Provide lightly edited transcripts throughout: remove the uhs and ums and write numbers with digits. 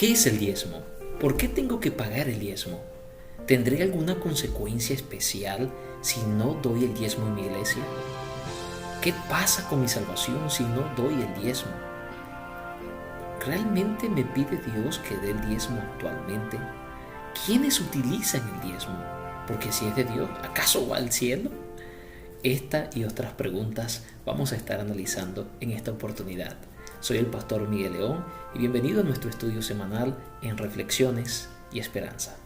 ¿Qué es el diezmo? ¿Por qué tengo que pagar el diezmo? ¿Tendré alguna consecuencia especial si no doy el diezmo en mi iglesia? ¿Qué pasa con mi salvación si no doy el diezmo? ¿Realmente me pide Dios que dé el diezmo actualmente? ¿Quiénes utilizan el diezmo? Porque si es de Dios, ¿acaso va al cielo? Esta y otras preguntas vamos a estar analizando en esta oportunidad. Soy el pastor Miguel León y bienvenido a nuestro estudio semanal en Reflexiones y Esperanza.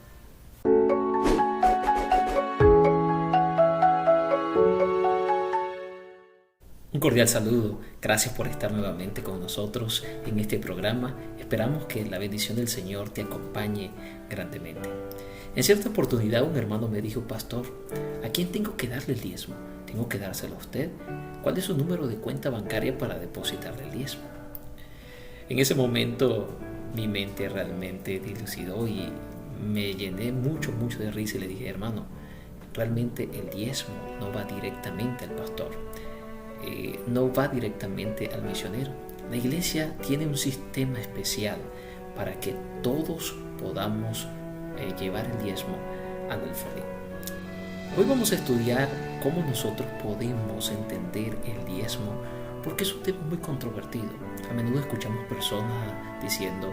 Un cordial saludo, gracias por estar nuevamente con nosotros en este programa. Esperamos que la bendición del Señor te acompañe grandemente. En cierta oportunidad un hermano me dijo: pastor, ¿a quién tengo que darle el diezmo? ¿Tengo que dárselo a usted? ¿Cuál es su número de cuenta bancaria para depositarle el diezmo? En ese momento mi mente realmente dilucidó y me llené mucho de risa y le dije: hermano, realmente el diezmo no va directamente al pastor. No va directamente al misionero. La iglesia tiene un sistema especial para que todos podamos llevar el diezmo al alfolí. Hoy vamos a estudiar cómo nosotros podemos entender el diezmo, porque es un tema muy controvertido. A menudo escuchamos personas diciendo: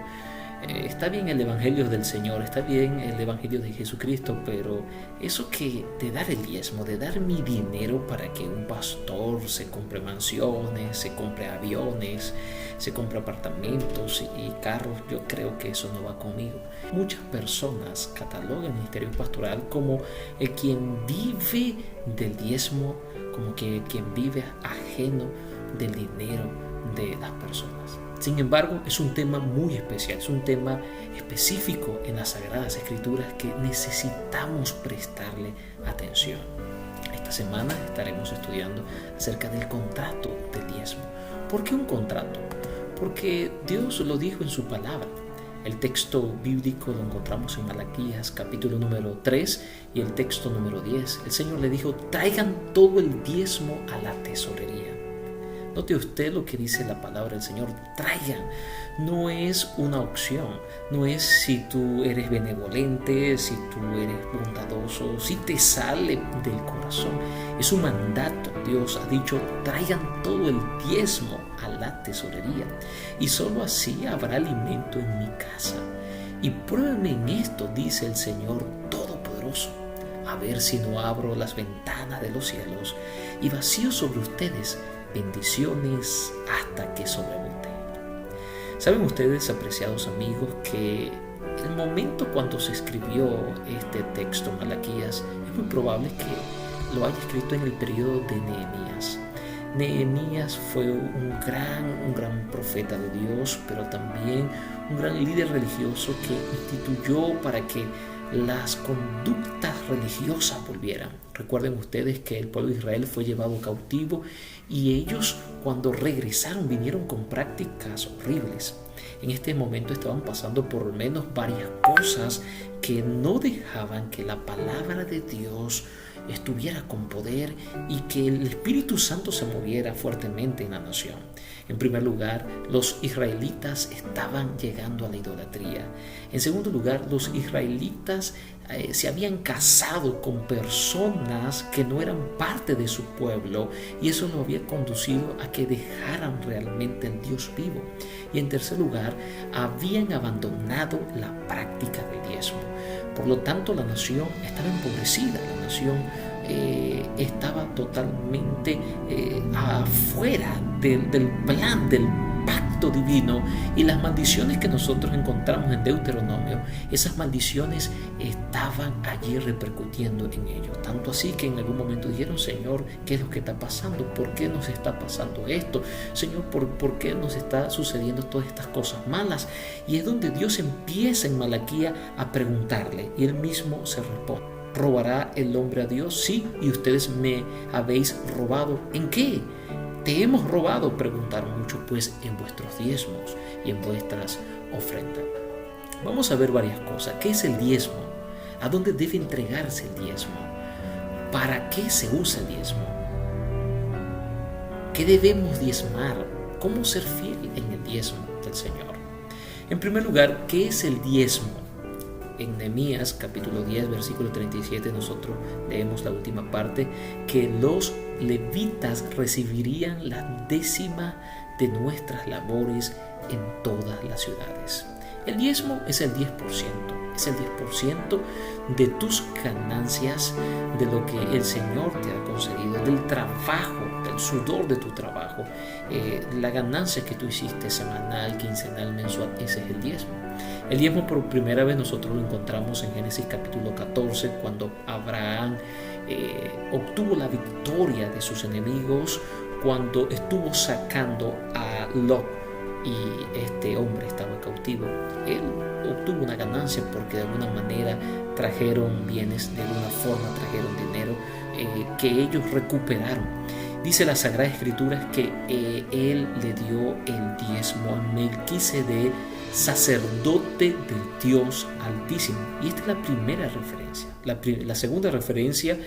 está bien el evangelio del Señor, está bien el evangelio de Jesucristo, pero eso que de dar el diezmo, de dar mi dinero para que un pastor se compre mansiones, se compre aviones, se compre apartamentos y carros, yo creo que eso no va conmigo. Muchas personas catalogan el ministerio pastoral como el quien vive del diezmo, como que quien vive ajeno del dinero de las personas. Sin embargo, es un tema muy especial, es un tema específico en las Sagradas Escrituras que necesitamos prestarle atención. Esta semana estaremos estudiando acerca del contrato del diezmo. ¿Por qué un contrato? Porque Dios lo dijo en su palabra. El texto bíblico lo encontramos en Malaquías capítulo número 3 y el texto número 10. El Señor le dijo: traigan todo el diezmo a la tesorería. Note usted lo que dice la palabra del Señor: traigan. No es una opción, no es si tú eres benevolente, si tú eres bondadoso, si te sale del corazón. Es un mandato. Dios ha dicho: traigan todo el diezmo a la tesorería y solo así habrá alimento en mi casa. Y pruébenme en esto, dice el Señor Todopoderoso, a ver si no abro las ventanas de los cielos y vacío sobre ustedes bendiciones hasta que sobreabunde. ¿Saben ustedes, apreciados amigos, que el momento cuando se escribió este texto, Malaquías, es muy probable que lo haya escrito en el periodo de Nehemías? Nehemías fue un gran profeta de Dios, pero también un gran líder religioso que instituyó para que las conductas religiosas volvieran. Recuerden ustedes que el pueblo de Israel fue llevado cautivo y ellos, cuando regresaron, vinieron con prácticas horribles. En este momento estaban pasando por lo menos varias cosas que no dejaban que la palabra de Dios estuviera con poder y que el Espíritu Santo se moviera fuertemente en la nación. En primer lugar, los israelitas estaban llegando a la idolatría. En segundo lugar, los israelitas se habían casado con personas que no eran parte de su pueblo y eso lo había conducido a que dejaran realmente al Dios vivo. Y en tercer lugar, habían abandonado la práctica del diezmo. Por lo tanto, la nación estaba empobrecida, la nación estaba totalmente afuera del plan, del pacto divino, y las maldiciones que nosotros encontramos en Deuteronomio, esas maldiciones estaban allí repercutiendo en ellos, tanto así que en algún momento dijeron: Señor, ¿qué es lo que está pasando? ¿Por qué nos está pasando esto? Señor, ¿por qué nos está sucediendo todas estas cosas malas? Y es donde Dios empieza en Malaquías a preguntarle, y él mismo se responde: ¿robará el hombre a Dios? Sí, y ustedes me habéis robado. ¿En qué? Te hemos robado, preguntaron muchos, pues en vuestros diezmos y en vuestras ofrendas. Vamos a ver varias cosas. ¿Qué es el diezmo? ¿A dónde debe entregarse el diezmo? ¿Para qué se usa el diezmo? ¿Qué debemos diezmar? ¿Cómo ser fiel en el diezmo del Señor? En primer lugar, ¿qué es el diezmo? En Nehemías capítulo 10 versículo 37 nosotros leemos la última parte, que los levitas recibirían la décima de nuestras labores en todas las ciudades. El diezmo es el 10%, es el 10% de tus ganancias, de lo que el Señor te ha concedido, del trabajo, del sudor de tu trabajo, la ganancia que tú hiciste semanal, quincenal, mensual, ese es el diezmo. El diezmo por primera vez nosotros lo encontramos en Génesis capítulo 14, cuando Abraham obtuvo la victoria de sus enemigos, cuando estuvo sacando a Lot y este hombre estaba cautivo. Él obtuvo una ganancia porque de alguna manera trajeron bienes, de alguna forma trajeron dinero que ellos recuperaron. Dice la Sagrada Escritura que él le dio el diezmo a Melquisedec, sacerdote del Dios Altísimo. Y esta es la primera referencia. La segunda referencia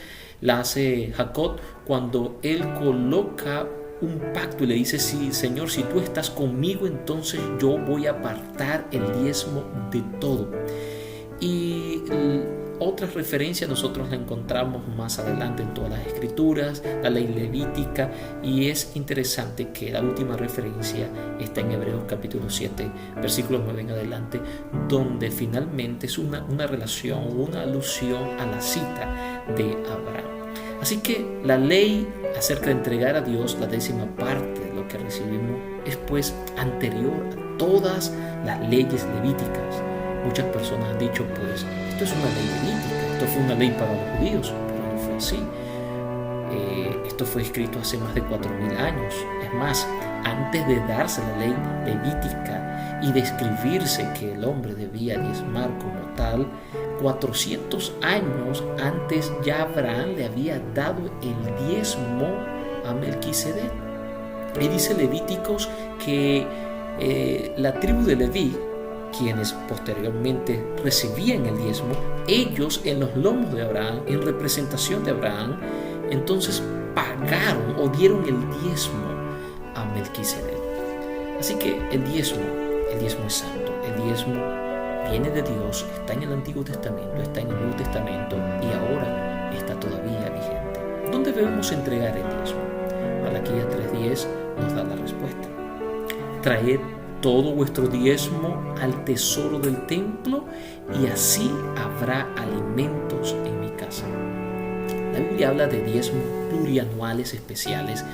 la hace Jacob cuando él coloca un pacto y le dice: sí, Señor, si tú estás conmigo, entonces yo voy a apartar el diezmo de todo. Y otra referencia nosotros la encontramos más adelante en todas las escrituras, la ley levítica, y es interesante que la última referencia está en Hebreos capítulo 7 versículos 9 en adelante, donde finalmente es una relación, una alusión a la cita de Abraham. Así que la ley acerca de entregar a Dios la décima parte de lo que recibimos es pues anterior a todas las leyes levíticas. Muchas personas han dicho, pues esto es una ley levítica, esto fue una ley para los judíos, pero no fue así. Esto fue escrito hace más de 4.000 años. Es más, antes de darse la ley levítica y de escribirse que el hombre debía diezmar como tal, 400 años antes ya Abraham le había dado el diezmo a Melquisedec. Y dice Levíticos que la tribu de Leví, quienes posteriormente recibían el diezmo, ellos en los lomos de Abraham, en representación de Abraham, entonces pagaron o dieron el diezmo a Melquisedec. Así que el diezmo es santo, el diezmo viene de Dios, está en el Antiguo Testamento, está en el Nuevo Testamento y ahora está todavía vigente. ¿Dónde debemos entregar el diezmo? Malaquías 3:10 nos da la respuesta. Traed todo vuestro diezmo al tesoro del templo y así habrá alimentos en mi casa. La Biblia habla de diezmos plurianuales especiales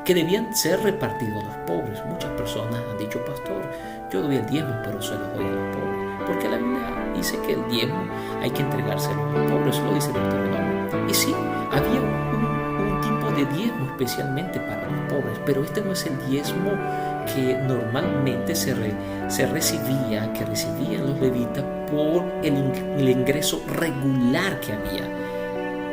que debían ser repartidos a los pobres. Muchas personas han dicho: pastor, yo doy el diezmo, pero se lo doy a los pobres. Porque la Biblia dice que el diezmo hay que entregárselo a los pobres, lo dice Deuteronomio. Y sí, había un tipo de diezmo especialmente para los pobres, pero este no es el diezmo que normalmente se recibía, que recibían los levitas por el ingreso regular que había.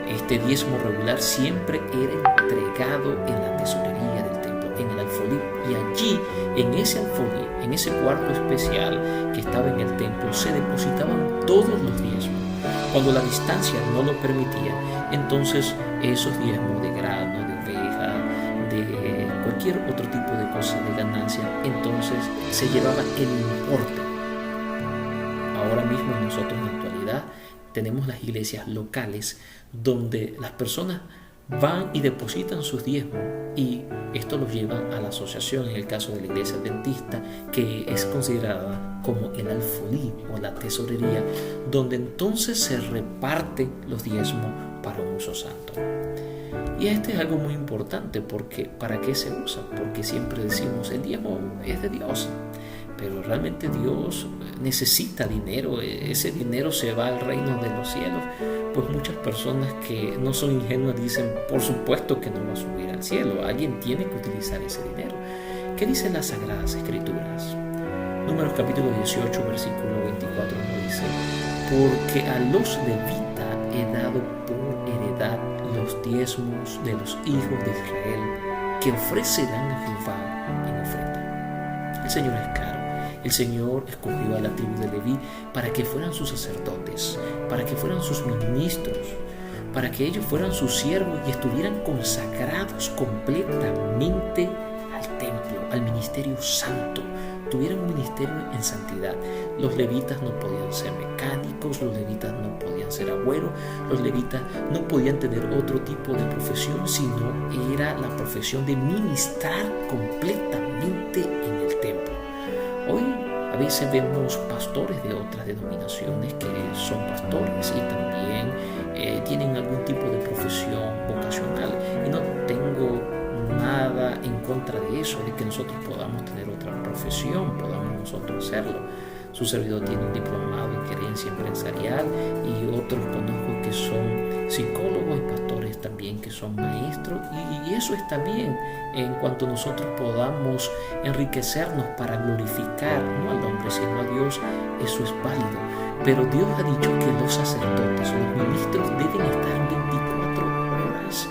Este diezmo regular siempre era entregado en la tesorería del templo, en el alfolí, y allí, en ese alfolí, en ese cuarto especial que estaba en el templo, se depositaban todos los diezmos. Cuando la distancia no lo permitía, entonces esos diezmos de grano, de oveja, de cualquier otro tipo de cosa de ganancia, entonces se llevaba el importe. Ahora mismo nosotros en la actualidad tenemos las iglesias locales donde las personas van y depositan sus diezmos y esto los llevan a la asociación, en el caso de la iglesia adventista, que es considerada como el alfolí o la tesorería, donde entonces se reparten los diezmos para un uso santo. Y este es algo muy importante porque ¿para qué se usa? Porque siempre decimos el diezmo es de Dios, pero realmente Dios necesita dinero, ese dinero se va al reino de los cielos. Pues muchas personas que no son ingenuas dicen: por supuesto que no va a subir al cielo, alguien tiene que utilizar ese dinero. ¿Qué dicen las Sagradas Escrituras? Números capítulo 18 versículo 24 nos dice: porque a los levitas he dado por heredad los diezmos de los hijos de Israel que ofrecerán a Jehová en ofrenda. El Señor es caro. El Señor escogió a la tribu de Leví para que fueran sus sacerdotes, para que fueran sus ministros, para que ellos fueran sus siervos y estuvieran consagrados completamente al templo, al ministerio santo, tuvieran un ministerio en santidad. Los levitas no podían ser mecánicos, los levitas no podían ser agüeros, los levitas no podían tener otro tipo de profesión, sino era la profesión de ministrar completamente en el templo. Hoy a veces vemos pastores de otras denominaciones que son pastores y también tienen algún tipo de profesión vocacional, y no tengo nada en contra de eso, de que nosotros podamos tener otra profesión, podamos nosotros hacerlo. Su servidor tiene un diplomado en gerencia empresarial y otros conozco que son psicólogos y pastores también que son maestros, y eso está bien en cuanto nosotros podamos enriquecernos para glorificar no al hombre sino a Dios. Eso es válido, pero Dios ha dicho que los sacerdotes, los ministros, deben estar 24 horas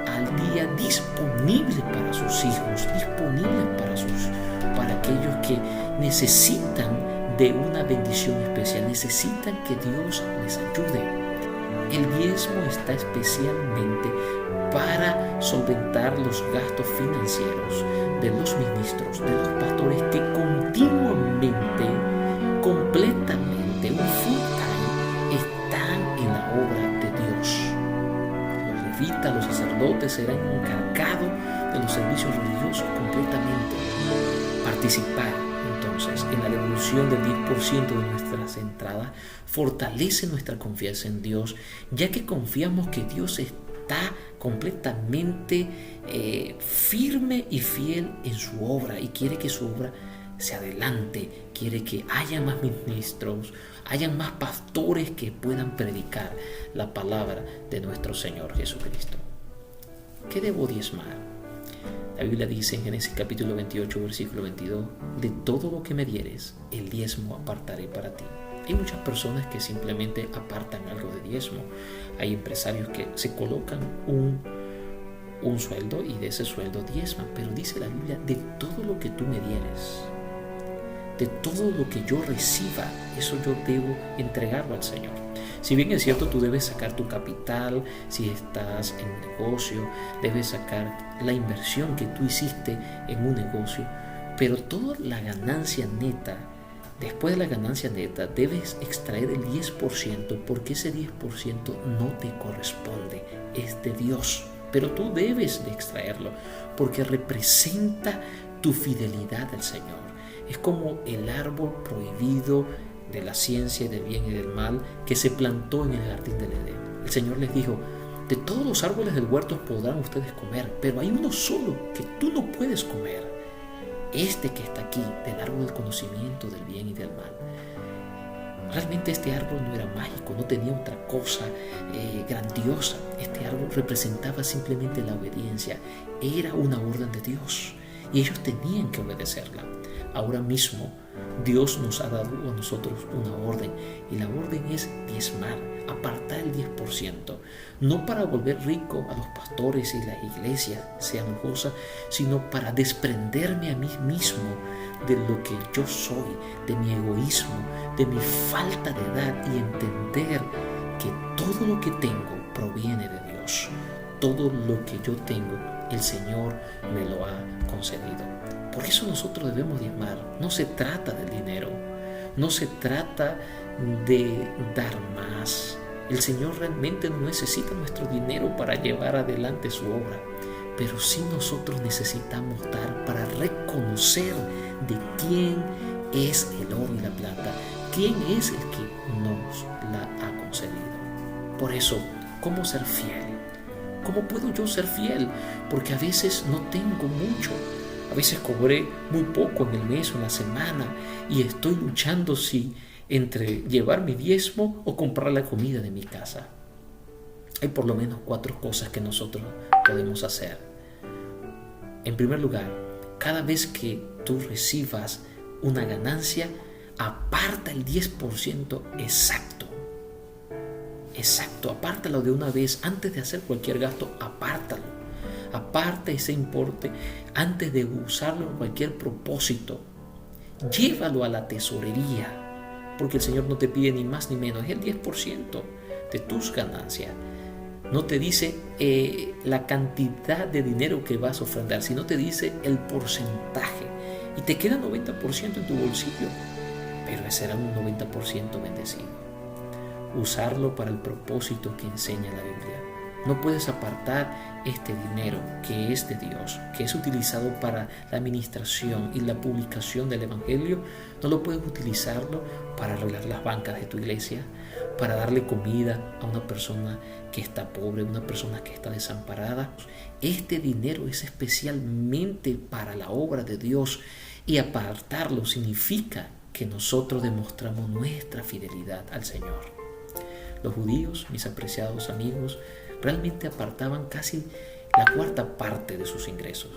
al día disponibles para sus hijos, disponibles para aquellos que necesitan de una bendición especial, necesitan que Dios les ayude. El diezmo está especialmente para solventar los gastos financieros de los ministros, de los pastores que continuamente, completamente, un full time, están en la obra de Dios. Los levitas, los sacerdotes serán encargados de los servicios religiosos completamente. Participar entonces en la devolución del 10% de nuestras entradas fortalece nuestra confianza en Dios, ya que confiamos que Dios está completamente firme y fiel en su obra y quiere que su obra se adelante, quiere que haya más ministros, hayan más pastores que puedan predicar la palabra de nuestro Señor Jesucristo. ¿Qué debo diezmar? La Biblia dice en Génesis capítulo 28, versículo 22, de todo lo que me dieres, el diezmo apartaré para ti. Hay muchas personas que simplemente apartan algo de diezmo. Hay empresarios que se colocan un sueldo y de ese sueldo diezman, pero dice la Biblia, de todo lo que tú me dieres, de todo lo que yo reciba, eso yo debo entregarlo al Señor. Si bien es cierto, tú debes sacar tu capital, si estás en un negocio, debes sacar la inversión que tú hiciste en un negocio, pero toda la ganancia neta, después de la ganancia neta, debes extraer el 10%, porque ese 10% no te corresponde, es de Dios. Pero tú debes de extraerlo, porque representa tu fidelidad al Señor. Es como el árbol prohibido de la ciencia del bien y del mal que se plantó en el jardín del Edén. El Señor les dijo, de todos los árboles del huerto podrán ustedes comer, pero hay uno solo que tú no puedes comer, este que está aquí, del árbol del conocimiento del bien y del mal. Realmente este árbol no era mágico, no tenía otra cosa grandiosa. Este árbol representaba simplemente la obediencia, era una orden de Dios y ellos tenían que obedecerla. Ahora mismo Dios nos ha dado a nosotros una orden, y la orden es diezmar, apartar el 10%, no para volver rico a los pastores y las iglesias sean lujosas, sino para desprenderme a mí mismo de lo que yo soy, de mi egoísmo, de mi falta de edad, y entender que todo lo que tengo proviene de Dios. Todo lo que yo tengo, el Señor me lo ha concedido. Por eso nosotros debemos diezmar. No se trata del dinero, no se trata de dar más. El Señor realmente no necesita nuestro dinero para llevar adelante su obra, pero sí nosotros necesitamos dar para reconocer de quién es el oro y la plata, quién es el que nos la ha concedido. Por eso, ¿cómo ser fiel? ¿Cómo puedo yo ser fiel? Porque a veces no tengo mucho. A veces cobré muy poco en el mes o en la semana y estoy luchando entre llevar mi diezmo o comprar la comida de mi casa. Hay por lo menos 4 cosas que nosotros podemos hacer. En primer lugar, cada vez que tú recibas una ganancia, aparta el 10% exacto. Exacto, apártalo de una vez. Antes de hacer cualquier gasto, apártalo. Aparta ese importe antes de usarlo en cualquier propósito. Llévalo a la tesorería, porque el Señor no te pide ni más ni menos, es el 10% de tus ganancias. No te dice la cantidad de dinero que vas a ofrendar, sino te dice el porcentaje. y te queda 90% en tu bolsillo, pero ese era un 90% bendecido. Usarlo para el propósito que enseña la Biblia. No puedes apartar este dinero que es de Dios, que es utilizado para la administración y la publicación del Evangelio. No lo puedes utilizarlo para arreglar las bancas de tu iglesia, para darle comida a una persona que está pobre, una persona que está desamparada. Este dinero es especialmente para la obra de Dios, y apartarlo significa que nosotros demostramos nuestra fidelidad al Señor. Los judíos, mis apreciados amigos, realmente apartaban casi la cuarta parte de sus ingresos.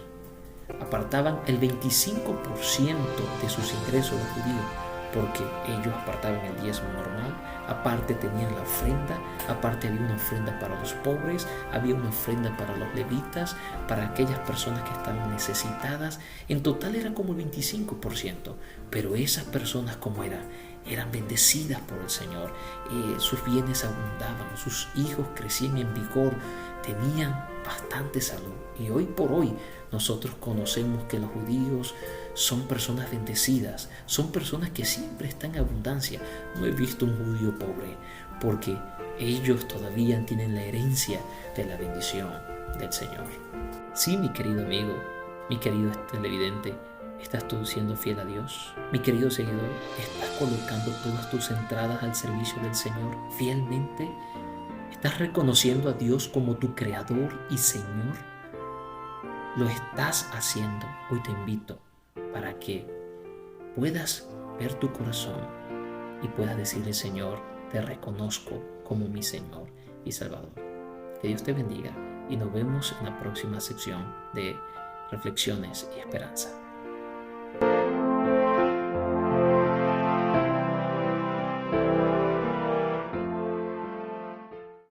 Apartaban el 25% de sus ingresos los judíos, porque ellos apartaban el diezmo normal, aparte tenían la ofrenda, aparte había una ofrenda para los pobres, había una ofrenda para los levitas, para aquellas personas que estaban necesitadas. En total era como el 25%, pero esas personas, como eran bendecidas por el Señor, sus bienes abundaban, sus hijos crecían en vigor, tenían bastante salud. Y hoy por hoy nosotros conocemos que los judíos son personas bendecidas, son personas que siempre están en abundancia. No he visto un judío pobre, porque ellos todavía tienen la herencia de la bendición del Señor. Sí, mi querido amigo, mi querido televidente, ¿estás tú siendo fiel a Dios? Mi querido seguidor, ¿estás colocando todas tus entradas al servicio del Señor fielmente? ¿Estás reconociendo a Dios como tu Creador y Señor? ¿Lo estás haciendo? Hoy te invito para que puedas ver tu corazón y puedas decirle: Señor, te reconozco como mi Señor y Salvador. Que Dios te bendiga y nos vemos en la próxima sección de Reflexiones y Esperanza.